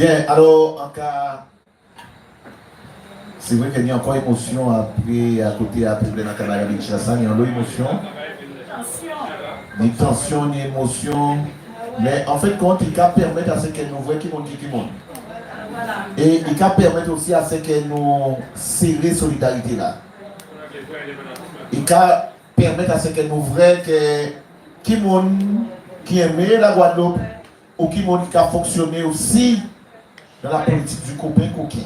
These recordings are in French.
Bien, alors, en cas, c'est vrai qu'il y a encore émotion après, à côté, à problème dans la caméra, il y a une émotion. Ni tension, ni émotion. Mais en fait, quand il permet à ce qu'elle nous voit qui monte. Et il permet aussi à ce qu'elle nous serrer solidarité là. Il permet à ce qu'elle nous voit que qui monte qui aimait la Guadeloupe ou qui monte qui a fonctionné aussi dans la politique du copain coquin.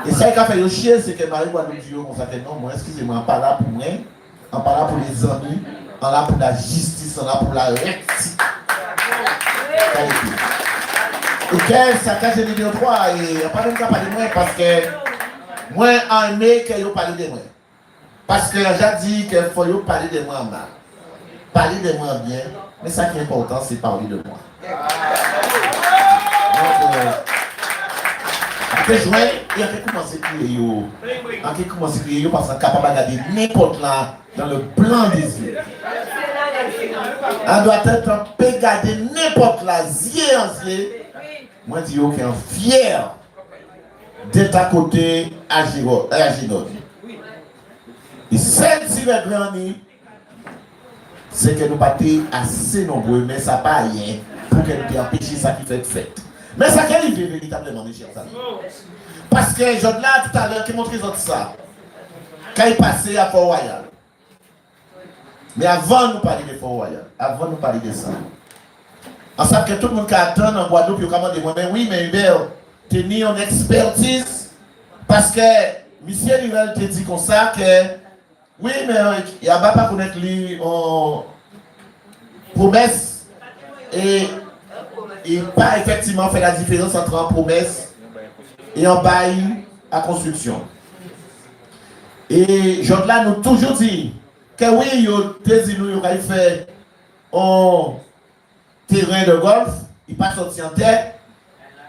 Et ça qui a fait le chier, c'est que Marie Guadeloupe dit comme ça que non, moi, excusez-moi, pas là pour moi, on pas là pour les amis, on là pour la justice, on là pour la rectitude. Et que ça cache les deux trois, et il n'y a pas même qu'à parler de moi parce que moi, en aimé qu'il y a parlé de moi. Parce que j'ai dit qu'il faut parler de moi mal. Parler de moi bien, mais ça qui est important, c'est parler de moi. Donc, il y a qui commence à crier, qui commence à crier parce qu'on est capable de regarder n'importe là dans le blanc des yeux. On doit être regarder n'importe là, yeux en yeux. Moi, je dis qu'on est fier d'être à côté à Gigot. Et celle ci le grand c'est que nous pas assez nombreux, mais ça pas rien pour qu'elle nous empêche ça qui fait. Mais ça qui arrive véritablement, mes chers amis. Parce que je là tout à l'heure qui montre ça. Quand il passait à Fort-Royal. Mais avant de nous parler de Fort-Royal, avant de nous parler de ça, on sait que tout le monde qui attend en Guadeloupe, il a demandé, mais oui, mais Hubert, tu as une expertise. Parce que M. Rivel te dit comme ça que, oui, mais il n'y a pas connaître lui en promesse et pas effectivement faire la différence entre en promesse et en bail à construction. Et Jean-Claude nous toujours dit que oui, il aurait fait un terrain de golf, il pas sorti en tête.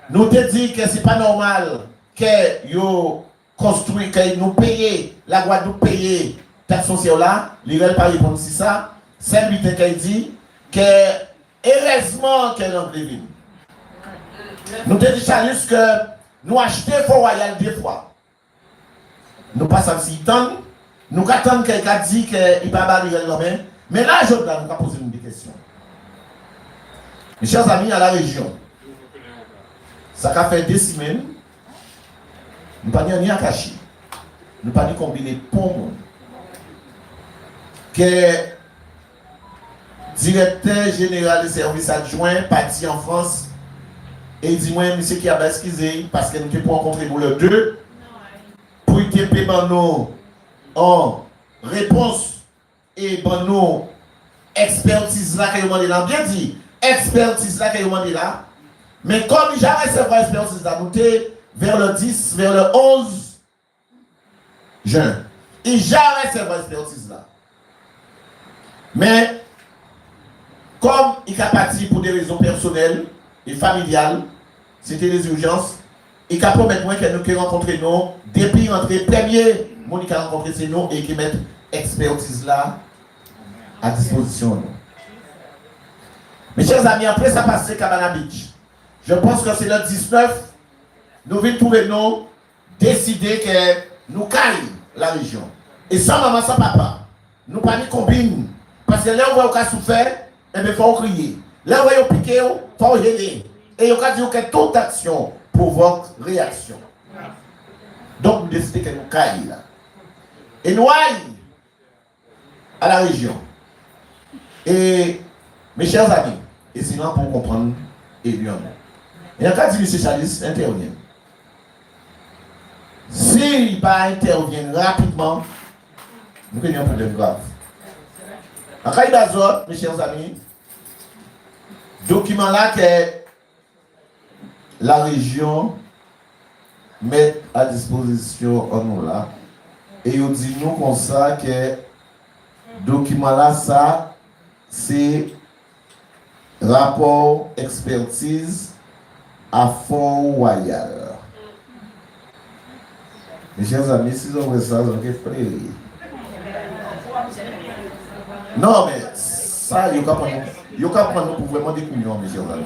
Nous te dit que c'est pas normal que yo construit, que nous payer, la Guadeloupe payer taxe foncière là, il ne pas répondre si ça. C'est lui qui dit que heureusement qu'elle est en ville. Nous te disons juste que nous achetons Fort-Royal deux fois. Nous passons si temps, nous attendons quelqu'un dit qu'il ne va pas barrer la main. Mais là, je dois nous poser une question. Mes chers amis, à la région, ça a fait 2 semaines, nous n'avons pas ni à cacher. Nous n'avons pas combiner ponts. Que directeur général des services adjoints parti en France et il dit moi monsieur qui a excusé parce que nous ne pouvons rencontrer pour le 2 pour y payer nous en réponse et nous expertise là que vous demandez là bien dit expertise là que vous demandez là mais comme jamais c'est pas expertise là nous vers le 10 vers le 11 juin et jamais c'est pas expertise là. Mais, comme il a parti pour des raisons personnelles et familiales, c'était des urgences, il a promis que nous avons rencontré nous, depuis l'entrée premier, Monique a rencontré c'est nous et qui met expertise là à disposition. Mes chers amis, après ça passe Cabana Beach. Je pense que c'est le 19, nous venons trouver nous, décider que nous caillons la région. Et sans maman, sans papa, nous pas ni combine. Parce que là où on a souffert, il faut crier. Là où on a piqué, il faut gêner. Et on a dit que toute action provoque réaction. Donc nous décidons que nous caillons là. Et nous aillons à la région. Et mes chers amis, et sinon pour comprendre, et lui en a. Et en cas de M. Chalis, intervient. S'il ne pas intervient rapidement, nous avons un problème grave. En cas d'azot, mes chers amis, document là que la région met à disposition en nous là, et on dit nous comme ça que document là, ça, c'est rapport expertise à Fort-Royal. Mes chers amis, si vous avez ça, vous avez frère. Non, mais ça, il y a pas pour vraiment des couillons, mes chers amis.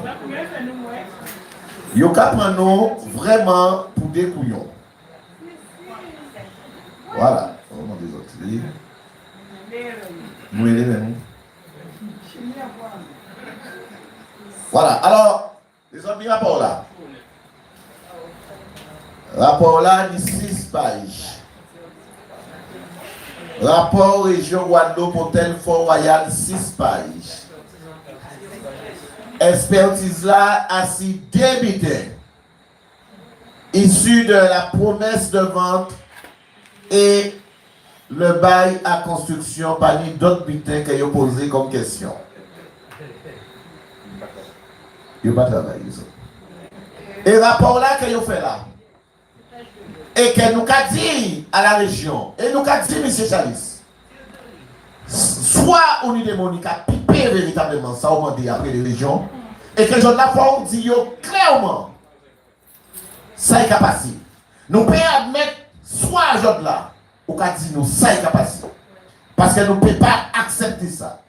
Yo ka prend nous vraiment pour des couillons. Voilà. Comment des autres. Nous mêmes. Voilà. Alors, les amis, rapport là. Rapport là, il 6 pages. Rapport région Guadeloupe, hôtel Fort-Royal, 6 pages. Expertise là, assis débité. Issu de la promesse de vente et le bail à construction parmi d'autres bitins que vous posez comme question. Vous pas travaillé ça. Et rapport là que vous fait là. Et que nous avons dit à la région, et nous avons dit, M. Chalis, soit on est démonique à piper véritablement ça, on dit après les régions, et que je la fois on dit clairement, ça est capacité. Nous pouvons admettre, soit je là, ou qu'on dit nous, ça est capacité. Parce que nous ne pouvons pas accepter ça.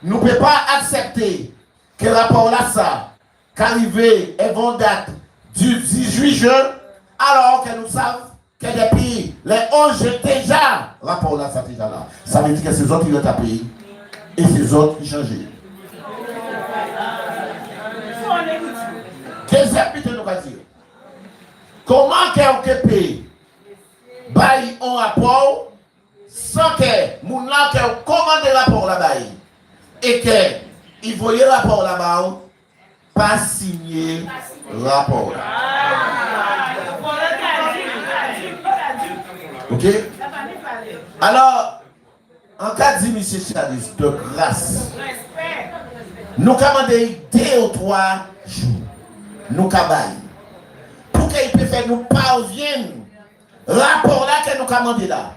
Nous ne pouvons pas accepter que le rapport là, ça, qu'arrivé et vont date du 18 juin, alors que nous savons que depuis les 11 jours déjà, rapport là, ça déjà là. Ça veut dire que ces autres, ils ont tapé et ces autres, ils changent. Deuxième but, nous allons dire. Comment quelqu'un paye bail un rapport sans que mon là qui commande le rapport là-bas et que il voyait le rapport là-bas pas signé rapport là. Ok? Alors, en cas de M. Chalis, de grâce, nous commandons 2 ou 3 jours. Nous commandons. Pour qu'il puisse faire nous parvenir rapport là que nous commandons là.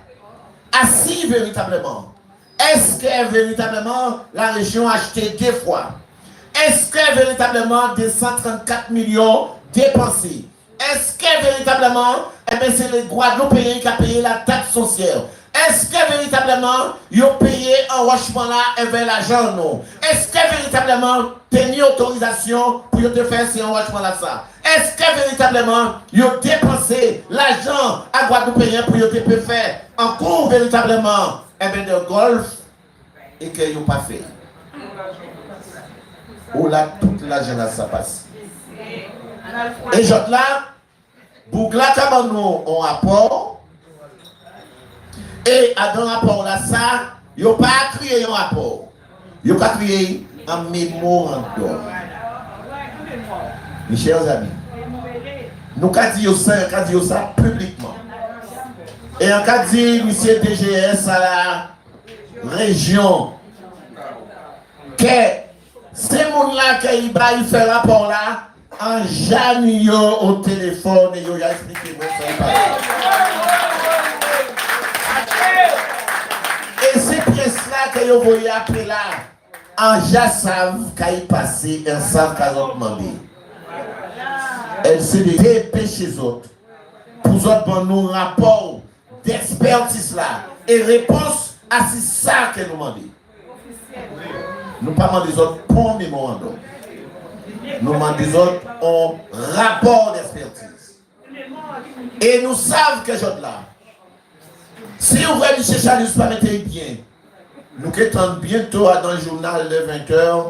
Assis véritablement. Est-ce que véritablement la région a acheté 2 fois? Est-ce que véritablement des 134 millions dépensés? Est-ce que véritablement, c'est les Guadeloupéens qui ont payé la taxe sociale? Est-ce que véritablement, ils ont payé un washman là avec l'argent non? Est-ce que véritablement, tenu autorisation pour te faire ce washman là ça? Est-ce que véritablement, ils ont dépensé l'argent à Guadeloupéens pour te faire en cours véritablement de golf et qu'ils n'ont pas fait? Où là, toute l'argent là ça passe. Et je là, Bougla comme nous on rapport, et à dans rapport là ça, ils n'ont pas créé un rapport. Ils n'ont pas créé un mémorandum. Mes chers amis, nous avons dit ça publiquement. Et on a dit, monsieur DGS à la région, que ces gens-là qui fait rapport là, en janvier au téléphone, et il a expliqué ça. Et ces pièces-là que vous voyez après là, en savent qu'il passé, elles savent qu'elles ont demandé. Elles se dépêchent chez les autres. Pour autres, nous rapport d'expertise là et réponse à ça que nous demandons. Nous ne demandons pas des autres pour mémorandum. Nous demandons des autres en rapport d'expertise. Et nous savons que je là. Si vous voulez M. Chalis pas mettre bien, nous attendons bientôt dans le journal de 20h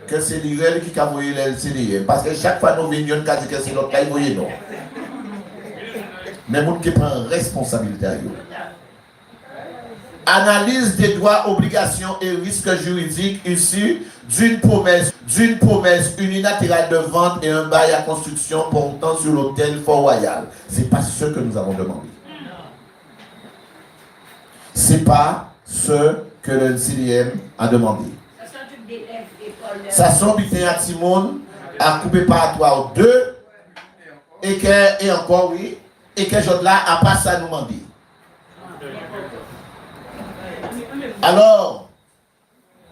que c'est l'IREL qui a envoyé le CDI. Parce que chaque fois nous venons, nous disons que c'est l'autre qui a envoyé non. Mais nous qui prend responsabilité à eux. Analyse des droits, obligations et risques juridiques issus d'une promesse unilatérale de vente et un bail à construction portant sur l'hôtel Fort-Royal. Ce n'est pas ce que nous avons demandé. Ce n'est pas ce que le CDM a demandé. Ça sont bités à Timon à couper par 3 ou 2 et encore oui, et que je là a pas ça nous demander. Alors,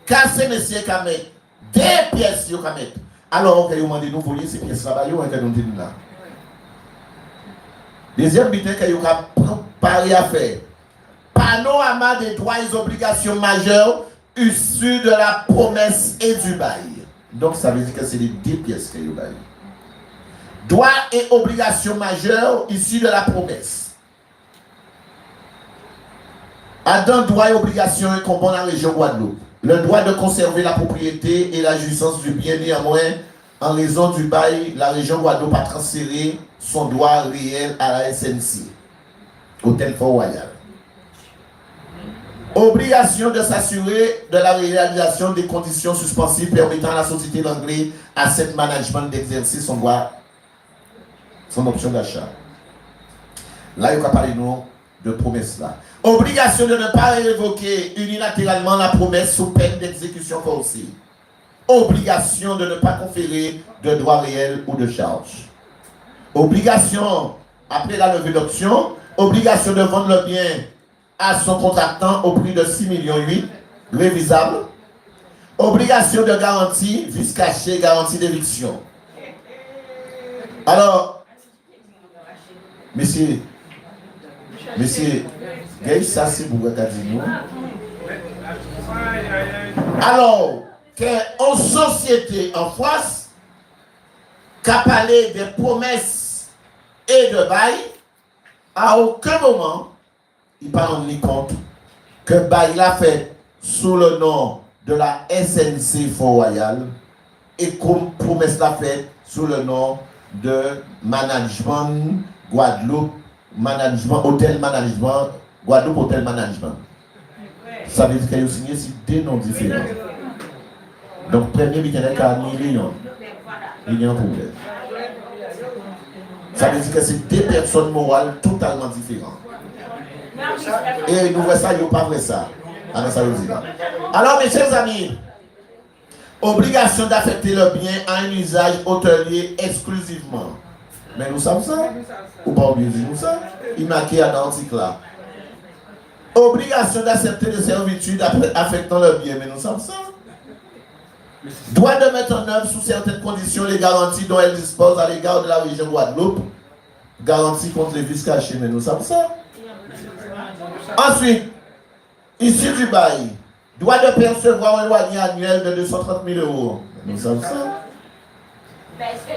quand ces messieurs qui mettent des pièces, ils mettent. Alors, que vous demandez nous voler ces pièces là-bas, vous que nous disons là. Deuxième but que vous avez parlé à faire. Panorama des droits et obligations majeures issus de la promesse et du bail. Donc, ça veut dire que c'est les 2 pièces que vous avez. Droits et obligations majeures issus de la promesse. Adam, droits et obligations incombant dans la région Guadeloupe. Le droit de conserver la propriété et la jouissance du bien, néanmoins, en raison du bail, la région Guadeloupe a transféré son droit réel à la SNC, Hôtel Fort-Royal. Obligation de s'assurer de la réalisation des conditions suspensives permettant à la société Langlais Asset Management d'exercer son droit, son option d'achat. Là, il va parler de promesse là. Obligation de ne pas révoquer unilatéralement la promesse sous peine d'exécution forcée. Obligation de ne pas conférer de droits réels ou de charges. Obligation, après la levée d'option, obligation de vendre le bien à son contractant au prix de 6,8 millions, révisable. Obligation de garantie, vice caché, garantie d'éviction. Alors, monsieur, ça c'est pour vous dire. Alors, qu'en société en France, qu'a parlé des promesses et de bail, à aucun moment, il ne pas rendu compte que bail l'a fait sous le nom de la SNC Fort-Royal et comme promesse l'a fait sous le nom de Management Guadeloupe, Hôtel Management, Guadeloupe Hôtel Management. Ça veut dire qu'il y a signé deux noms différents. Donc, premier, il y a un problème. Ça veut dire que c'est deux personnes morales totalement différentes. Et nous voyons ça, il n'y a pas vrai ça. Alors, mes chers amis, obligation d'affecter le bien à un usage hôtelier exclusivement. Mais nous savons ça. Ou pas oublier nous ça. Il marqué à l'article là. Obligation d'accepter des servitudes affectant le bien. Mais nous savons ça. Doit de mettre en œuvre sous certaines conditions les garanties dont elle dispose à l'égard de la région Guadeloupe. Garantie contre les vices cachés. Mais nous savons ça. Ensuite, issu du bail, doit de percevoir un loyer annuel de 230 000 euros. Nous savons ça.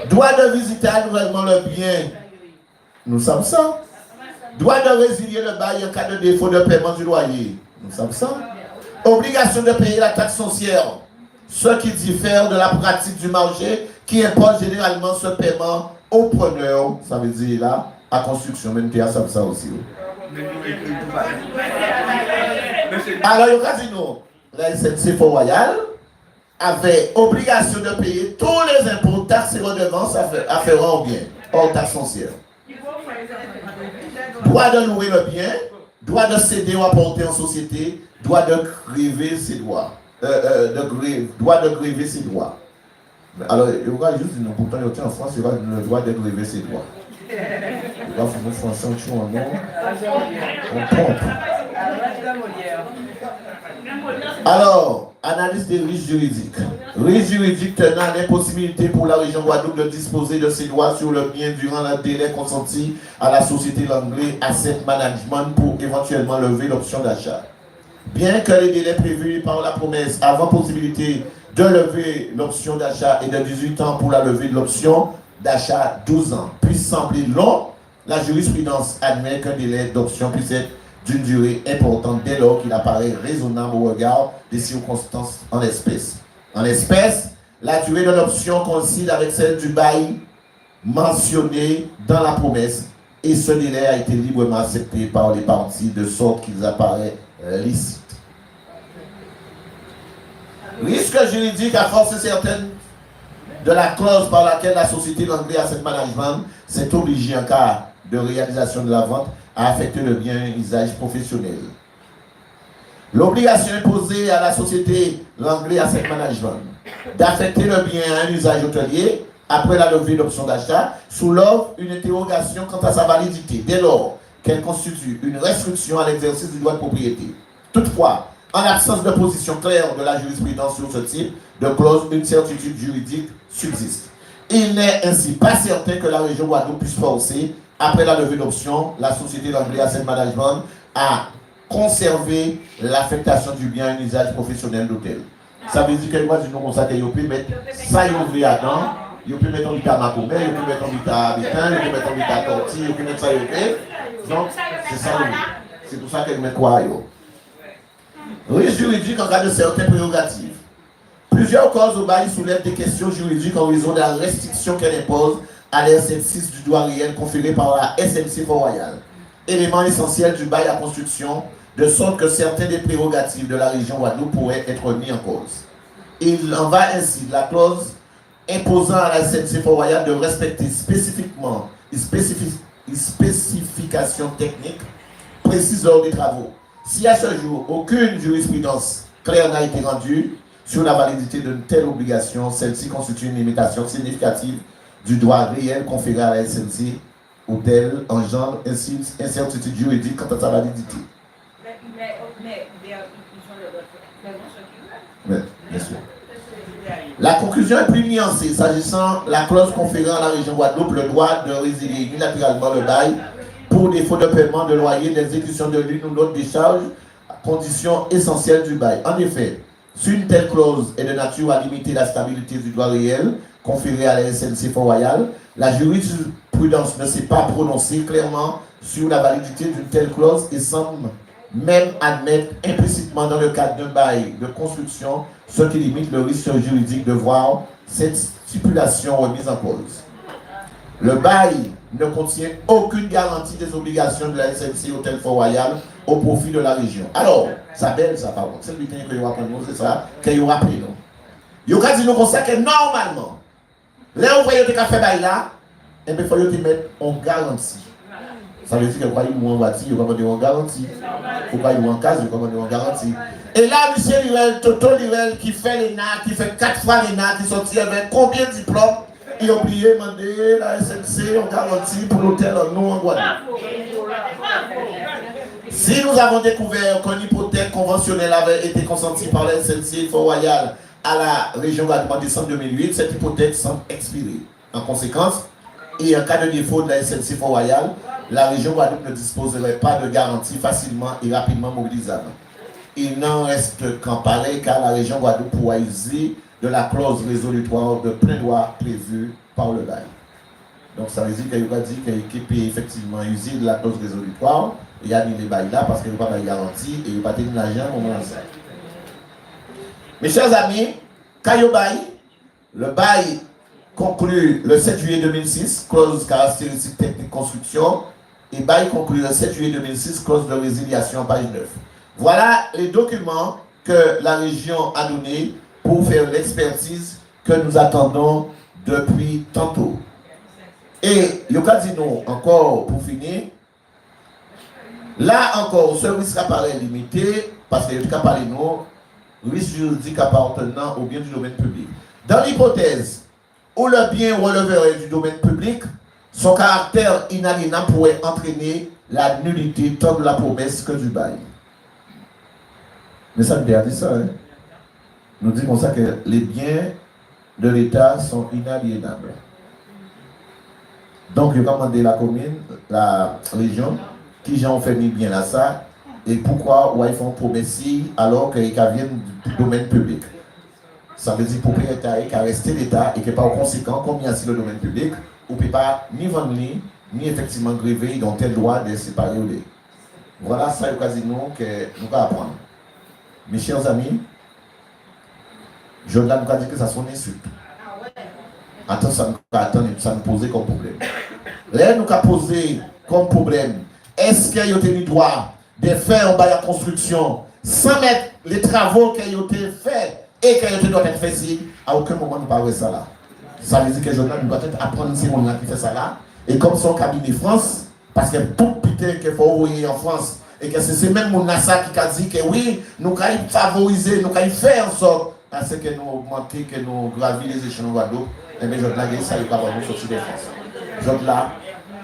Doit de visiter annuellement le bien. Nous savons ça. Doit de résilier le bail en cas de défaut de paiement du loyer. Nous savons ça. Obligation de payer la taxe foncière. Ce qui diffère de la pratique du marché qui impose généralement ce paiement au preneur. Ça veut dire là, à construction, même qui a ça aussi. Alors, il y a la SNC Fort-Royal avait obligation de payer tous les impôts, taxes et redevances afférents au bien, hors taxe foncière. Droit de louer le bien, droit de céder ou apporter en société, droit de grever ses droits. Droit de grever ses droits. Alors, il y aura juste une pourtant, il y a en France, il y aura le droit de grever ses droits. Il va faire une fonction qui en nom. On pompe. Alors, analyse des risques juridiques. Risques juridiques tenant à l'impossibilité pour la région Guadeloupe de disposer de ses droits sur le bien durant le délai consenti à la société Langlais Asset Management pour éventuellement lever l'option d'achat. Bien que les délais prévus par la promesse avant possibilité de lever l'option d'achat et de 18 ans pour la levée de l'option d'achat 12 ans puisse sembler long, la jurisprudence admet qu'un délai d'option puisse être d'une durée importante dès lors qu'il apparaît raisonnable au regard des circonstances en espèces. En espèces, la durée de l'option coïncide avec celle du bail mentionné dans la promesse et ce délai a été librement accepté par les parties de sorte qu'il apparaît licite. Risque juridique à force certaine de la clause par laquelle la société Langlais Asset Management s'est obligée en cas de réalisation de la vente à affecter le bien usage professionnel. L'obligation imposée à la société Langlais Asset Management d'affecter le bien à un usage hôtelier après la levée d'option d'achat soulève une interrogation quant à sa validité dès lors qu'elle constitue une restriction à l'exercice du droit de propriété. Toutefois, en l'absence de position claire de la jurisprudence sur ce type de clause, une certitude juridique subsiste. Il n'est ainsi pas certain que la région Guadeloupe puisse forcer, après la levée d'option, la société Langlais Asset Management à conserver l'affectation du bien à un usage professionnel d'hôtel. Ça veut dire qu'elle va du nom comme ça qu'il peut mettre ça il ouvre à temps, Ils peuvent mettre en vita à Macomé, ils peuvent mettre en vita à Bétain, ils peuvent mettre en vita à Torti, ils peuvent mettre ça à donc, c'est ça. C'est pour ça qu'elle met quoi, yo. Risque juridique en cas de certaines prérogatives. Plusieurs causes au bail soulèvent des questions juridiques en raison de la restriction qu'elle impose à l'exercice du droit réel conféré par la SNC Fort-Royal. Élément essentiel du bail à construction, de sorte que certaines des prérogatives de la région Guadeloupe pourraient être mises en cause. Il en va ainsi de la clause imposant à la SNC Fort-Royal de respecter spécifiquement une spécification technique précise lors des travaux. Si à ce jour, aucune jurisprudence claire n'a été rendue sur la validité d'une telle obligation, celle-ci constitue une limitation significative du droit réel conféré à la SNC ou tel engendre ainsi une incertitude juridique quant à sa validité. Mais, bien sûr. La conclusion est plus nuancée s'agissant de la clause conférant à la région Guadeloupe le droit de résilier unilatéralement le bail pour défaut de paiement de loyer, d'exécution de l'une ou l'autre des charges, condition essentielle du bail. En effet, si une telle clause est de nature à limiter la stabilité du droit réel conféré à la SNC Fort-Royal, la jurisprudence ne s'est pas prononcée clairement sur la validité d'une telle clause et semble même admettre implicitement dans le cadre d'un bail de construction ce qui limite le risque juridique de voir cette stipulation remise en cause. Le bail ne contient aucune garantie des obligations de la SNC Hôtel Fort-Royal au profit de la région. Alors, ça belle ça par contre, c'est le bulletin que vous apprenez, c'est ça, que vous rappelez nous. Vous avez dit nous comme ça que normalement, là où vous voyez que vous fait bail là, et bien il faut mettre en garantie. Ça veut dire que vous voyez en voiture, vous avez en garantie. Vous voyez en case, vous avez en garantie. Et là, M. Lirel, Toto Lirel, qui fait l'ENA, qui fait 4 fois l'ENA, qui sortit avec combien de diplômes, il a oublié de demander la SNC en garantie pour l'hôtel nous en Guadeloupe. Si nous avons découvert qu'une hypothèque conventionnelle avait été consentie par la SNC Fort-Royal à la région Guadeloupe en décembre 2008, cette hypothèque semble expirée. En conséquence, et en cas de défaut de la SNC Fort-Royal, la région Guadeloupe ne disposerait pas de garantie facilement et rapidement mobilisable. Il n'en reste qu'en pareil cas la région Guadeloupe pourra user de la clause résolutoire de plein droit prévue par le bail. Donc ça veut dire qu'il va dire que l'équipe est effectivement usé de la clause résolutoire, il y a mis les bails là parce qu'il n'y a pas de garantie et il n'y a pas de l'argent au moment ça. Mes chers amis, quand le bail conclut le 7 juillet 2006, clause caractéristique technique construction, et bail conclut le 7 juillet 2006, clause de résiliation, page 9. Voilà les documents que la région a donnés pour faire l'expertise que nous attendons depuis tantôt. Et Yokadino, encore pour finir, là encore, ce risque apparaît limité parce que le cas par nous, risque juridique appartenant au bien du domaine public. Dans l'hypothèse où le bien releverait du domaine public, son caractère inaliénable pourrait entraîner la nullité tant de la promesse que du bail. Mais ça nous dit ça, hein? Nous disons ça que les biens de l'État sont inaliénables. Donc, il a demandé la commune, la région, qui ont fait mis bien là ça, et pourquoi ils font promesse alors qu'ils viennent du domaine public. Ça veut dire que le propriétaire qui a resté l'État et qui n'est pas au conséquent, comme il y a sur le domaine public, on ne peut pas ni vendre ni effectivement gréver dans tel droit de séparer. Voilà ça, l'occasion que nous allons apprendre. Mes chers amis, je dois nous dire que ça soit une insulte. Attends, ça nous pose comme problème. Là, nous avons posé comme problème, est-ce qu'il y a eu droit de faire un bail à construction sans mettre les travaux qui ont été faits et qui doivent être faits ici? À aucun moment, nous ne parlons de ça là. Ça veut dire que je dois apprendre ces gens-là qui font ça là. Et comme son cabinet France, parce que tout putain qu'il faut envoyer en France, et que c'est ces mêmes gens qui ont dit que oui, nous allons favoriser, nous allons faire en sorte à ce que nous augmenter, que nous gravir les échelons Guadeloupe. Et bien, je dois dire ça, il va nous sortir de France. Je là,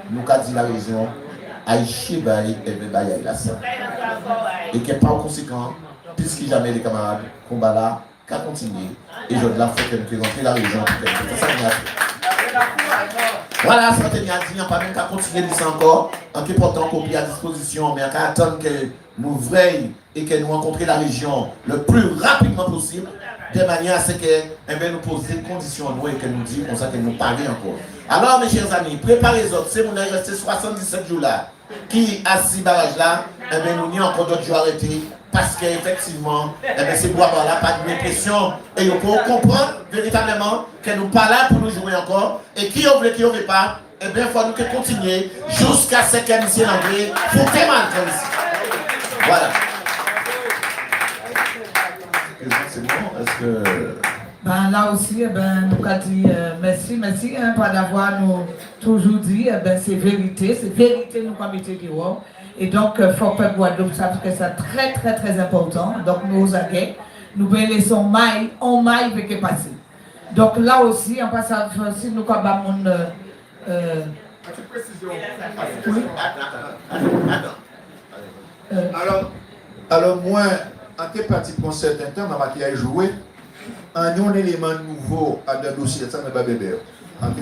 nous avons dit la région, Aïchi Baye et Baye la ça. Et que par conséquent, puisque jamais les camarades combat là, qu'à continuer. Et je dois faire que nous présenter la région. C'est ça qu'on a fait. Voilà, ça te dit, il n'y a pas même qu'à continuer de ça encore, en qui portant copie à disposition, mais qu'à attendre que nous veillons et que nous rencontrions la région le plus rapidement possible, de manière à ce que nous posions des conditions à nous et que nous disions comme ça que nous parlions encore. Alors, mes chers amis, préparez les autres. C'est mon resté 77 jours là, qui a 6 barrages là, nous n'y a encore d'autres jours arrêtés. Parce qu'effectivement, c'est pour avoir là, pas de dépression. Et il faut comprendre véritablement que nous pas là pour nous jouer encore. Et qui on veut, qui on veut pas, il faut nous continuer jusqu'à ce que M. Landry faut tellement comme ici. Voilà. C'est bon, est-ce que... Ben, là aussi, nous avons dit merci pour d'avoir nous toujours dit, c'est vérité nous avons été dehors. Et donc, il faut que Guadeloupe sache que c'est très, très, très important. Donc, nous aguets, nous allons laisser en maille avec le passé. Donc, là aussi, en passant, si nous avons mon... Oui. Alors, moi, en tant parti pour un certain temps, ma qui a joué, un élément nouveau à le dossier, ça ne va pas bébé. En tant que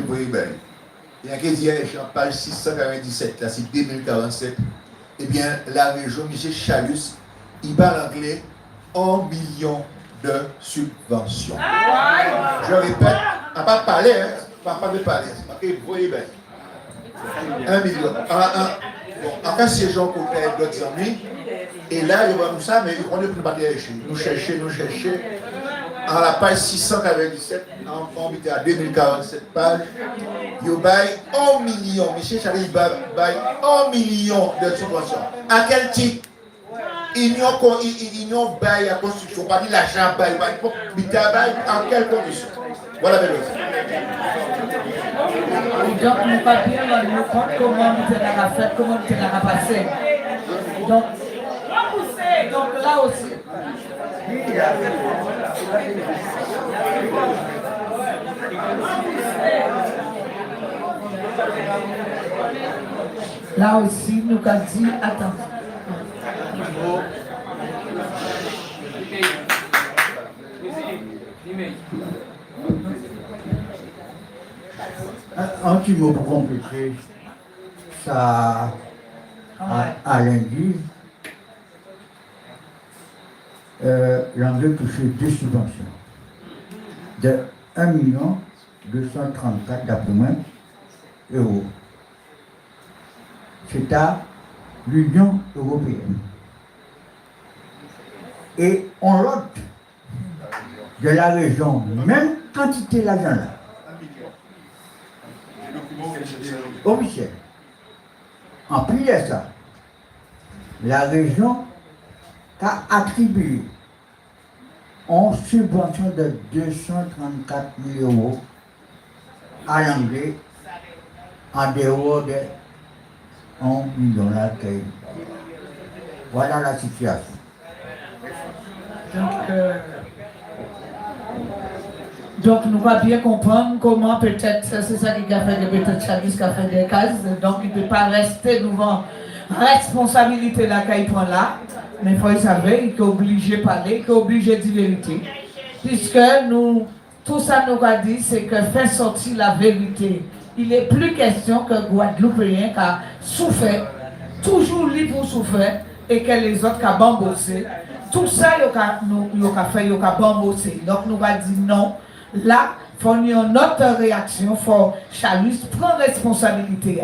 il y a qui dit, en page 697, là, c'est 2047. Eh bien, la région, M. Chalus, il parle anglais 1 million de subventions. Je répète, on ne va pas parler, pas de parler. Vous voyez bien. 1 million. En fait, ces gens qui ont d'autres amis, et là, ils vont nous ça, mais on ne peut pas chercher. Nous chercher. En la page 697, on était à 2047 pages, il y a 1 million, M. Chalus, il va 1 million de subventions. À quel titre? Ils n'ont pas la construction, pas dit l'argent, en quelles conditions? Voilà, belle. Donc, nous ne pas bien nous compte comment nous avons fait, comment nous avons passé. Donc là aussi. Là aussi, nous avons dit, attends. Un petit mot pour compléter ça à lundi. L'anglais touchait 2 subventions de 1 234 d'après moi euros. C'est à l'Union européenne. Et on l'autre de la région, même quantité d'argent là. Officiel. En plus de ça, la région a attribué en subvention de 234 000 euros à l'anglais en dehors de 1 million là. Voilà la situation. Donc, nous va bien comprendre comment peut-être, c'est ça qui a fait de peut-être Chalus qui a fait des cases, donc il ne peut pas rester devant responsabilité là qu'il prend là, mais il faut savoir, il est obligé de parler, il est obligé de dire vérité. Puisque nous, tout ça nous a dit, c'est que faire sortir la vérité. Il n'est plus question que Guadeloupéen qui a souffert, toujours libre pour souffrir, et que les autres qui ont bambossé. Tout ça, il a fait, il a bambossé. Donc nous va dire non. Là, il faut une autre réaction, il faut Chalus prendre responsabilité.